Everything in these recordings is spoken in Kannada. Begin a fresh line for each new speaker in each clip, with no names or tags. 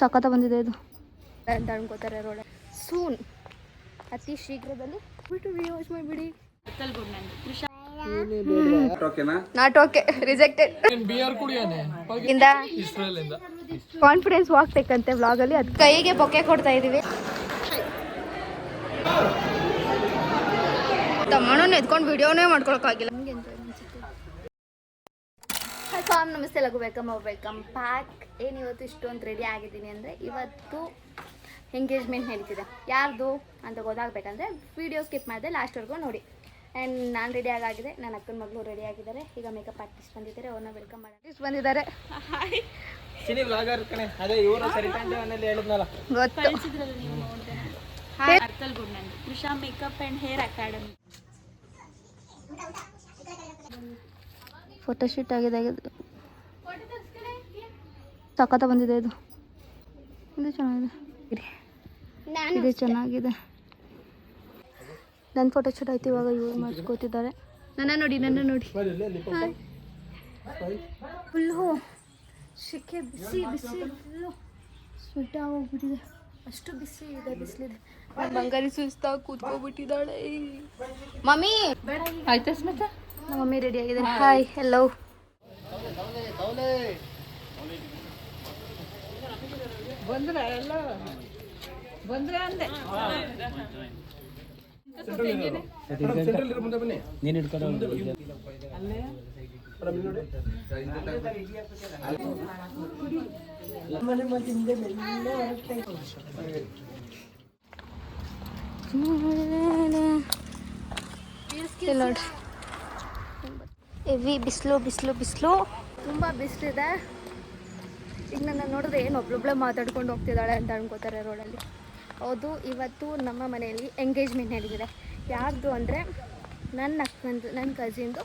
ಸಖತ ಬಂದಿದೆ ಇದು ಅಂತ ಅನ್ಕೋತಾರೆ ರೋಡ್ ಸೂನ್ ಅತಿ ಶೀಘ್ರದಲ್ಲಿ ಬಿಡಿ ನಾಟ್ ಓಕೆ ರಿಜೆಕ್ಟೆಡ್ ಇಂದ ಕಾನ್ಫಿಡೆನ್ಸ್ ವಾಕ್ ತೆಕ್ಕಂತೆ ವ್ಲಾಗ್ ಅಲ್ಲಿ ಅದು ಕೈಗೆ ಬೊಕ್ಕೆ ಕೊಡ್ತಾ ಇದೀವಿ ತಮ್ಮಣ್ಣನ ಎತ್ಕೊಂಡು ವಿಡಿಯೋನೇ ಮಾಡ್ಕೊಳಕ್ಕಾಗಿಲ್ಲ ಫಾರ್ಮ್ ನಮಸ್ತೆ ಎಲ್ಲರಿಗೂ ವೆಲ್ಕಮ್ ಬ್ಯಾಕ್ ಏನು ಇವತ್ತು ಇಷ್ಟೊಂದು ರೆಡಿ ಆಗಿದ್ದೀನಿ ಅಂದರೆ ಇವತ್ತು ಎಂಗೇಜ್ಮೆಂಟ್ ನಡೀತಿದೆ ಯಾರ್ದು ಅಂತ ಗೊತ್ತಾಗಬೇಕಂದ್ರೆ ವಿಡಿಯೋ ಸ್ಕಿಪ್ ಮಾಡಿದೆ ಲಾಸ್ಟ್ವರೆಗೂ ನೋಡಿ ಆ್ಯಂಡ್ ನಾನು ರೆಡಿ ಆಗಿದೆ ನನ್ನ ಅಕ್ಕನ ಮಗಳು ರೆಡಿ ಆಗಿದ್ದಾರೆ ಈಗ ಮೇಕಪ್ ಆರ್ಟಿಸ್ಟ್ ಬಂದಿದ್ದಾರೆ ಅವ್ರನ್ನ ವೆಲ್ಕಮ್ ಮಾಡಿ ಆರ್ಟಿಸ್ಟ್ ಬಂದಿದ್ದಾರೆ
Krisha makeup and hair academy
photoshoot ಆಗಿದೆ ಸಖತ ಬಂದಿದೆ ಇದು ಚೆನ್ನಾಗಿದೆ ಇದು ಚೆನ್ನಾಗಿದೆ ನನ್ನ ಫೋಟೋಶೂಟ್ ಆಯ್ತು ಇವಾಗ ಇವ್ರು ಮಾಡಿಸ್ಕೋತಿದ್ದಾರೆ ನನ್ನ ನೋಡಿ ಫುಲ್ಲು ಶೆಕೆ ಬಿಸಿ ಫುಲ್ಲು ಸ್ವೆಟ್ ಆಗೋಗ್ಬಿಟ್ಟಿದೆ ಅಷ್ಟು ಬಿಸಿ ಇದೆ ಬಿಸಿಲಿದೆ ಬಂಗಾರಿ ಸುಸ್ತಾಗಿ ಕೂತ್ಕೊಬಿಟ್ಟಿದ್ದಾಳೆ ಮಮ್ಮಿ ಆಯ್ತಾ ಸ್ಮಿತಾ ನಮ್ಮ ಮಮ್ಮಿ ರೆಡಿ ಆಗಿದೆ ಹಾಯ್ ಹೆಲೋ
ಬಂದ್ರೆ ಅಂದೆ
ನೀನು ಹಿಡ್ಕೊಂಡು
ಹೆವಿ ಬಿಸಿಲು ತುಂಬ ಬಿಸಿಲಿದೆ ಈಗ ನನ್ನ ನೋಡಿದ್ರೆ ಏನು ಒಬ್ಬೊಬ್ಬಳೆ ಮಾತಾಡ್ಕೊಂಡು ಹೋಗ್ತಿದ್ದಾಳೆ ಅಂತ ಅನ್ಕೋತಾರೆ ರೋಡಲ್ಲಿ ಹೌದು ಇವತ್ತು ನಮ್ಮ ಮನೆಯಲ್ಲಿ ಎಂಗೇಜ್ಮೆಂಟ್ ನಡೀತಿದೆ ಯಾರ್ದು ಅಂದರೆ ನನ್ನ ಕಸಿನ್ದು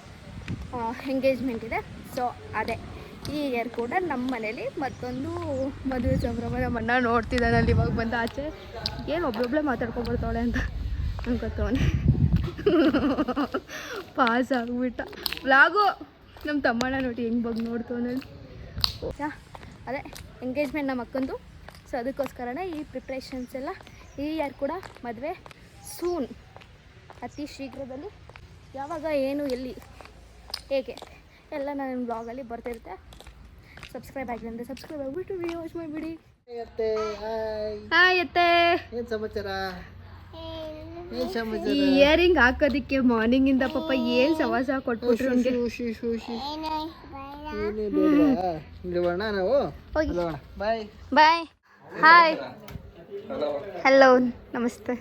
ಎಂಗೇಜ್ಮೆಂಟ್ ಇದೆ ಸೊ ಅದೇ ಈ ಇಯರ್ ಕೂಡ ನಮ್ಮ ಮನೇಲಿ ಮತ್ತೊಂದು ಮದುವೆ ಸಂಭ್ರಮ ನಮ್ಮ ಅಣ್ಣ ನೋಡ್ತಿದ್ದಾನೆ ಅಲ್ಲಿ ಇವಾಗ ಬಂದು ಆಚೆ ಏನು ಒಬ್ಬೊಬ್ಬಳೆ ಮಾತಾಡ್ಕೊಂಡ್ಬರ್ತಾಳೆ ಅಂತ ಅನ್ಕೋತವನೆ ಪಾಸ್ ಆಗಿಬಿಟ್ಟ ವ್ಲಾಗು ನಮ್ಮ ತಮ್ಮಣ್ಣ ನೋಡಿ ಹೆಂಗೆ ಬಗ್ಗೆ ನೋಡ್ತವನಲ್ಲಿ ಅದೇ ಎಂಗೇಜ್ಮೆಂಟ್ ನಮ್ಮ ಅಕ್ಕಂದು ಸೊ ಅದಕ್ಕೋಸ್ಕರನೇ ಈ ಪ್ರಿಪ್ರೇಷನ್ಸ್ ಎಲ್ಲ ಈ ಇಯರ್ ಕೂಡ ಮದುವೆ ಸೂನ್ ಅತಿ ಶೀಘ್ರದಲ್ಲಿ ಯಾವಾಗ ಏನು ಎಲ್ಲಿ ಹೇಗೆ ಎಲ್ಲ ನನ್ನ ಬ್ಲಾಗಲ್ಲಿ ಬರ್ತಿರುತ್ತೆ ಸಬ್ಸ್ಕ್ರೈಬ್ ಆಗಿದೆ ಅಂದರೆ ಸಬ್ಸ್ಕ್ರೈಬ್ ಆಗಿಬಿಟ್ಟು ವಿಡಿಯೋ ವಾಚ್ ಮಾಡಿಬಿಡಿ ಹಾಯ್ ಅತ್ತೆ
ಏನು ಸಮಾಚಾರ
ಈ ಇಯರಿಂಗ್ ಹಾಕೋದಿಕ್ಕೆ ಮಾರ್ನಿಂಗಿಂದ ಪಾಪ ಏನು ಸವಾಸ ಕೊಟ್ಬಿಟ್ರು ಬಾಯ್ ಹಾಯ್ ಹಲೋ ನಮಸ್ತೆ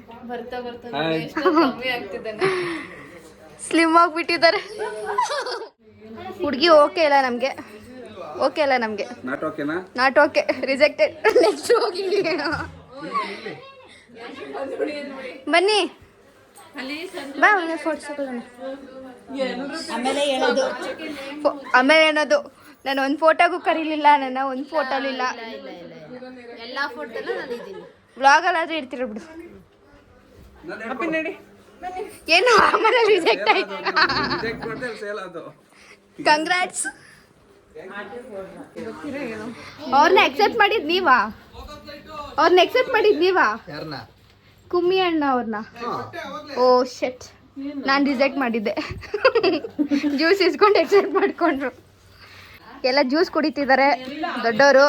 ಸ್ಲಿಮ್ ಆಗಿಬಿಟ್ಟಿದ್ದಾರೆ ಹುಡುಗಿ ಓಕೆ ಇಲ್ಲ ನಮಗೆ ನಾಟ್ ಓಕೆ ರಿಜೆಕ್ಟೆಡ್ ನೆಕ್ಸ್ಟ್ ಹೋಗಿ ಬನ್ನಿ ಬಾ ಫೋಟೋ ಆಮೇಲೆ ಏನದು ನಾನು ಒಂದು ಫೋಟೋಗೂ ಕರೀಲಿಲ್ಲ ನನ್ನ ಒಂದು ಫೋಟೋಲಿಲ್ಲ
ಎಲ್ಲ ಫೋಟೋನು ನಾನು ಇದ್ದೀನಿ
ವ್ಲಾಗಲ್ಲಾದ್ರೂ ಇರ್ತೀರ ಬಿಡು ಏನು ಆಮೇಲೆ ರಿಜೆಕ್ಟ್ ಆಯ್ತು ಕಂಗ್ರಾಟ್ಸ್ ಅವ್ರನ್ನ ಎಕ್ಸೆಪ್ಟ್ ಮಾಡಿದ್ ನೀವಾ ಕುಮ್ಮಿ ಅಣ್ಣ ಅವ್ರನ್ನ ಓ ಶೆಟ್ ನಾನು ರಿಜೆಕ್ಟ್ ಮಾಡಿದ್ದೆ ಜ್ಯೂಸ್ ಇಸ್ಕೊಂಡು ಎಕ್ಸೆಪ್ಟ್ ಮಾಡ್ಕೊಂಡ್ರು ಎಲ್ಲ ಜ್ಯೂಸ್ ಕುಡಿತಿದ್ದಾರೆ ದೊಡ್ಡವರು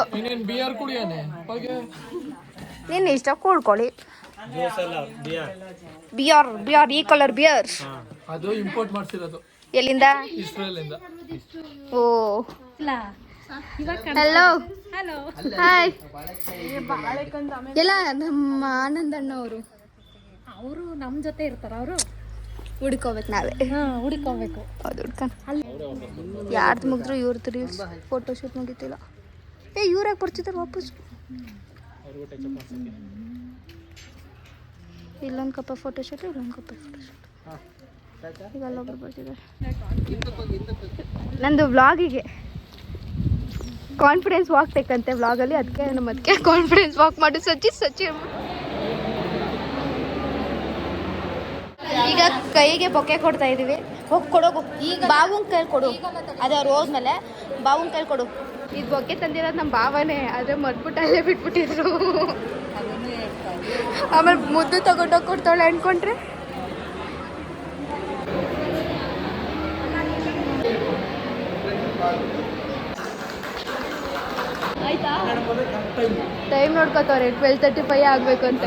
ನೀನು ಇಷ್ಟ ಕೂಡ್ಕೊಳ್ಳಿ ಬಿಯರ್ ಈ ಕಲರ್ ಬಿಯರ್
ಅದು ಇಂಪೋರ್ಟ್ ಮಾಡ್ತಿರೋದು
ಎಲ್ಲಿಂದ ಓ ಹಲೋ ಹಾಯ್ ಎಲ್ಲ ನಮ್ಮ ಆನಂದಣ್ಣ
ಅವರು ನಮ್ಮ ಜೊತೆ ಇರ್ತಾರ ಅವರು
ಹುಡ್ಕೋಬೇಕು ನಾವೇ
ಹುಡುಕೋಬೇಕು
ಹೌದು ಹುಡ್ಕೊಂಡು ಯಾರ್ದು ಮುಗಿದ್ರು ಇವ್ರದ್ದು ರೀಲ್ಸ್ ಫೋಟೋಶೂಟ್ ಮುಗಿತಿಲ್ಲ ಇವ್ರಾಗ ಬರ್ತಿದ್ದಾರೆ ವಾಪಸ್ ಇಲ್ಲೊಂದು ಕಪ್ಪ ಫೋಟೋಶೂಟ್ ಈಗ ಅಲ್ಲೊಬ್ರು ಬರ್ತಿದ್ದಾರೆ ನಂದು ವ್ಲಾಗಿಗೆ ಕಾನ್ಫಿಡೆನ್ಸ್ ವಾಕ್ ತೆಕ್ಕಂತೆ ವ್ಲಾಗಲ್ಲಿ ಅದಕ್ಕೆ ಅದಕ್ಕೆ ಕಾನ್ಫಿಡೆನ್ಸ್ ವಾಕ್ ಮಾಡಿ ಸಚ್ಚಿ ಈಗ ಕೈಗೆ ಬೊಕ್ಕೆ ಕೊಡ್ತಾ ಇದೀವಿ ಹೋಗಿ ಕೊಡೋಗು ಈಗ ಬಾವುನ್ ಕೈಲಿ ಕೊಡು ಅದೇ ಅವ್ರು ಹೋದ್ಮೇಲೆ ಬಾವುನ್ ಕೈಲಿ ಕೊಡು ಇದು ಬೊಕ್ಕೆ ತಂದಿರೋದು ನಮ್ಮ ಭಾವನೆ, ಆದರೆ ಮರ್ಬಿಟ್ಟು ಅಲ್ಲೇ ಬಿಟ್ಬಿಟ್ಟಿದ್ರು. ಆಮೇಲೆ ಮುದ್ದು ತಗೊಂಡೋಗಿ ಕೊಡ್ತಾಳೆ ಅನ್ಕೊಂಡ್ರೆ. ಆಯ್ತಾ ಟೈಮ್ ನೋಡ್ಕೋತವ್ರೆ 12:35 ಆಗಬೇಕು ಅಂತ.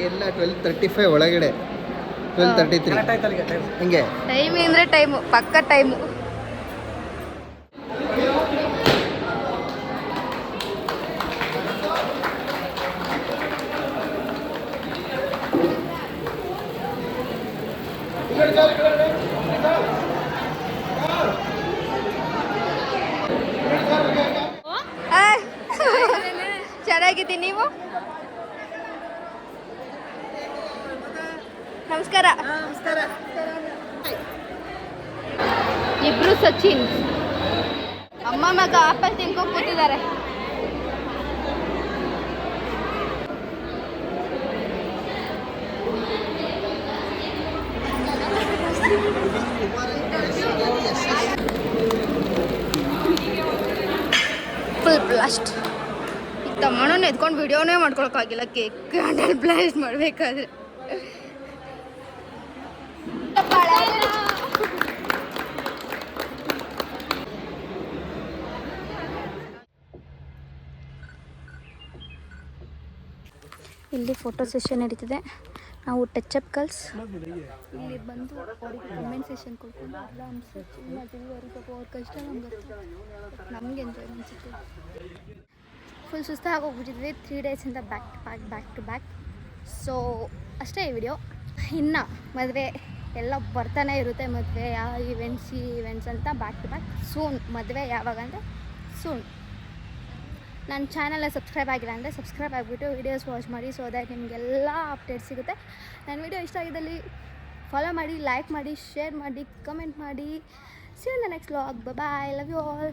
ಎಲ್ಲ 12:35 ಒಳಗಡೆ 12:33 ಹಿಂಗೆ
ಟೈಮ್ ಅಂದರೆ ಟೈಮು, ಪಕ್ಕ ಟೈಮು. ಚೆನ್ನಾಗಿದ್ದೀನಿ, ನೀವು? ನಮಸ್ಕಾರ. ಇಬ್ರು ಸಚಿನ್ ಅಮ್ಮ ಮಗ ಆಪಲ್ ತಿನ್ಕೊಂಡು ಕೂತಿದ್ದಾರೆ. Full blast. ಈಗ ತಮ್ಮಣ್ಣನ ಎತ್ಕೊಂಡು ವಿಡಿಯೋನೇ ಮಾಡ್ಕೊಳಕ್ಕಾಗಿಲ್ಲ, ಕೇಕ್ ಕ್ಯಾಂಡಲ್ ಬ್ಲಾಸ್ಟ್ ಮಾಡಬೇಕಾದ್ರೆ. ಇಲ್ಲಿ ಫೋಟೋ ಸೆಷನ್ ನಡೀತಿದೆ. ನಾವು ಟಚಪ್ ಗರ್ಲ್ಸ್ ಇಲ್ಲಿ ಬಂದು ಅವ್ರಿಗೆ ಕಮೆಂಟ್ ಸೆಷನ್ ಕೊಡ್ಕೊಂಡು ಎಲ್ಲ ಅನ್ಸುತ್ತೆ ಮಾಡ್ತೀವಿ. ಅವ್ರಿಗೆ ಪಾಪ ಅವ್ರ ಕಷ್ಟ ನಮ್ಗೆ ನಮಗೆ ಎಂಜಾಯ್ ಅನಿಸುತ್ತೆ. ಫುಲ್ ಸುಸ್ತಾಗಿ ಹೋಗ್ಬಿಟ್ಟಿದ್ವಿ 3 ಡೇಸಿಂದ ಬ್ಯಾಕ್ ಟು ಬ್ಯಾಕ್. ಸೊ ಅಷ್ಟೇ ಈ ವಿಡಿಯೋ. ಇನ್ನು ಮದುವೆ ಎಲ್ಲ ಬರ್ತಾನೆ ಇರುತ್ತೆ. ಮದುವೆ ಯಾವ ಈವೆಂಟ್ಸ್ ಅಂತ ಬ್ಯಾಕ್ ಟು ಬ್ಯಾಕ್. ಸೂನ್ ಮದುವೆ ಯಾವಾಗ ಅಂದರೆ ಸೂನ್. ನನ್ನ ಚಾನಲ್ನ ಸಬ್ಸ್ಕ್ರೈಬ್ ಆಗಿಲ್ಲ ಅಂದರೆ ಸಬ್ಸ್ಕ್ರೈಬ್ ಆಗಿಬಿಟ್ಟು ವೀಡಿಯೋಸ್ ವಾಚ್ ಮಾಡಿ, ಸೊ ದ್ಯಾಟ್ ನಿಮಗೆಲ್ಲ ಅಪ್ಡೇಟ್ ಸಿಗುತ್ತೆ. ನನ್ನ ವೀಡಿಯೋ ಇಷ್ಟ ಆಗಿದ್ದಲ್ಲಿ ಫಾಲೋ ಮಾಡಿ, ಲೈಕ್ ಮಾಡಿ, ಶೇರ್ ಮಾಡಿ, ಕಮೆಂಟ್ ಮಾಡಿ. See you in the next vlog. Bye, love you all.